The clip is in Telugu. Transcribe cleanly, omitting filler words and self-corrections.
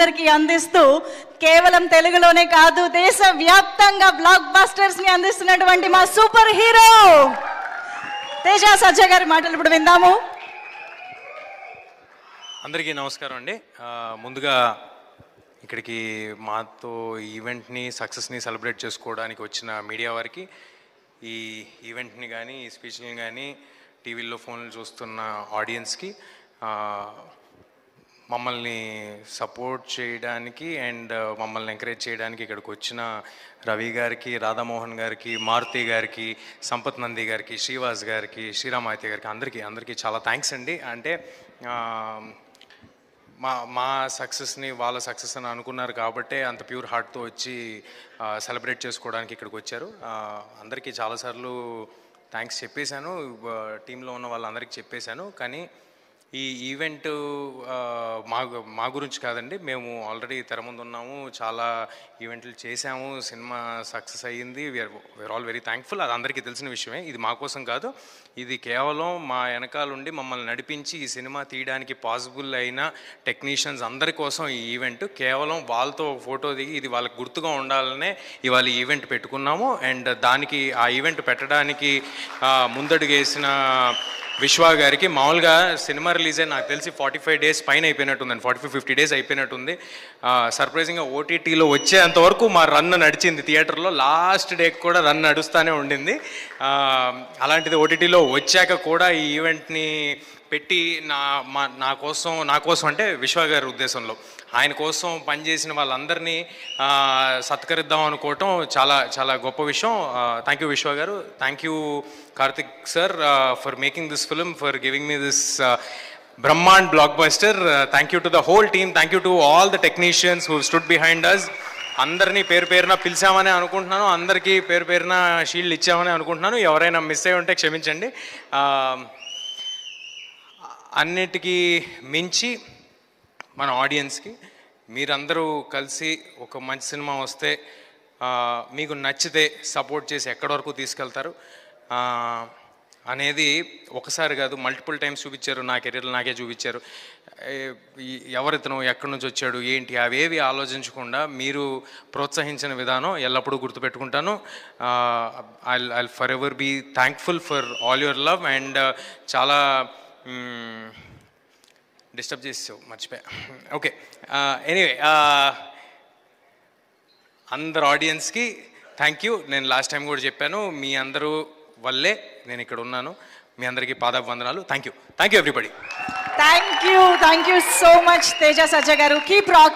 అందరికీ అందిస్తూ కేవలం తెలుగులోనే కాదు దేశవ్యాప్తంగా బ్లాక్ బస్టర్స్ ని అందిస్తున్నటువంటి మా సూపర్ హీరో తేజ సజ్జ గారి మాటలు ఇప్పుడు విందాము. అందరికీ నమస్కారం అండి. ముందుగా ఇక్కడికి మాతో ఈవెంట్ని సక్సెస్ని సెలబ్రేట్ చేసుకోవడానికి వచ్చిన మీడియా వారికి, ఈ ఈవెంట్ని కానీ ఈ స్పీచ్ని కానీ టీవీల్లో ఫోన్లు చూస్తున్న ఆడియన్స్కి, మమ్మల్ని సపోర్ట్ చేయడానికి అండ్ మమ్మల్ని ఎంకరేజ్ చేయడానికి ఇక్కడికి వచ్చిన రవి గారికి, రాధామోహన్ గారికి, మారుతి గారికి, సంపత్ నంది గారికి, శ్రీవాస్ గారికి, శ్రీరామాయిత్య గారికి అందరికీ చాలా థ్యాంక్స్ అండి. అంటే మా సక్సెస్ని వాళ్ళ సక్సెస్ అని అనుకున్నారు కాబట్టే అంత ప్యూర్ హార్ట్తో వచ్చి సెలబ్రేట్ చేసుకోవడానికి ఇక్కడికి వచ్చారు. అందరికీ చాలాసార్లు థ్యాంక్స్ చెప్పేశాను, టీంలో ఉన్న వాళ్ళందరికీ చెప్పేశాను. కానీ ఈ ఈవెంట్ మా గురించి కాదండి, మేము ఆల్రెడీ తెర ముందు ఉన్నాము, చాలా ఈవెంట్లు చేశాము, సినిమా సక్సెస్ అయ్యింది. We're all very thankful. అది అందరికీ తెలిసిన విషయమే. ఇది మా కోసం కాదు, ఇది కేవలం మా వెనకాలండి మమ్మల్ని నడిపించి ఈ సినిమా తీయడానికి పాసిబుల్ అయిన టెక్నీషియన్స్ అందరి కోసం ఈ ఈవెంట్. కేవలం వాళ్ళతో ఫోటో దిగి ఇది వాళ్ళకి గుర్తుగా ఉండాలనే ఇవాళ ఈ ఈవెంట్ పెట్టుకున్నాము. అండ్ దానికి ఆ ఈవెంట్ పెట్టడానికి ముందడుగేసిన విశ్వ గారికి, మామూలుగా సినిమా రిలీజ్ అయ్యి నాకు తెలిసి 45 days పైన అయిపోయినట్టుందండి, 45-50 days అయిపోయినట్టుంది. సర్ప్రైజింగ్గా ఓటీటీలో వచ్చేంతవరకు మా రన్ నడిచింది. థియేటర్లో లాస్ట్ డేకి కూడా రన్ నడుస్తూనే ఉండింది. అలాంటిది ఓటీటీలో వచ్చాక కూడా ఈ ఈవెంట్ని పెట్టి నా కోసం అంటే విశ్వ గారి ఉద్దేశంలో ఆయన కోసం పనిచేసిన వాళ్ళందరినీ సత్కరిద్దాం అనుకోవటం చాలా చాలా గొప్ప విషయం. Thank you Vishwa garu, thank you Karthik sir for making this film, for giving me this brahmand blockbuster. Thank you to the whole team, thank you to all the technicians who stood behind us. అందరినీ పేరు పేరున పిలిచామని అనుకుంటున్నాను, అందరికీ పేరు పేరున షీల్డ్ ఇచ్చామని అనుకుంటున్నాను. ఎవరైనా మిస్ అయి ఉంటే క్షమించండి. అన్నిటికీ మించి మన ఆడియన్స్కి, మీరందరూ కలిసి ఒక మంచి సినిమా వస్తే మీకు నచ్చితే సపోర్ట్ చేసి ఎక్కడి వరకు తీసుకెళ్తారు అనేది ఒకసారి కాదు మల్టిపుల్ టైమ్స్ చూపించారు. నా కెరీర్లో నాకే చూపించారు. ఎవరితను, ఎక్కడి నుంచి వచ్చాడు, ఏంటి, అవేవి ఆలోచించకుండా మీరు ప్రోత్సహించిన విధానం ఎల్లప్పుడూ గుర్తుపెట్టుకుంటాను. I forever be thankful for all your love. And చాలా డిస్టర్బ్ చేసావు, మర్చిపోయా. ఓకే, ఎనీవే అందరు ఆడియన్స్కి థ్యాంక్ యూ. నేను లాస్ట్ టైం కూడా చెప్పాను, మీ అందరూ వల్లే నేను ఇక్కడ ఉన్నాను. మీ అందరికీ పాదాభివందనాలు. Thank you everybody. Thank you so much Teja సజ్జ గారు. Keep rocking.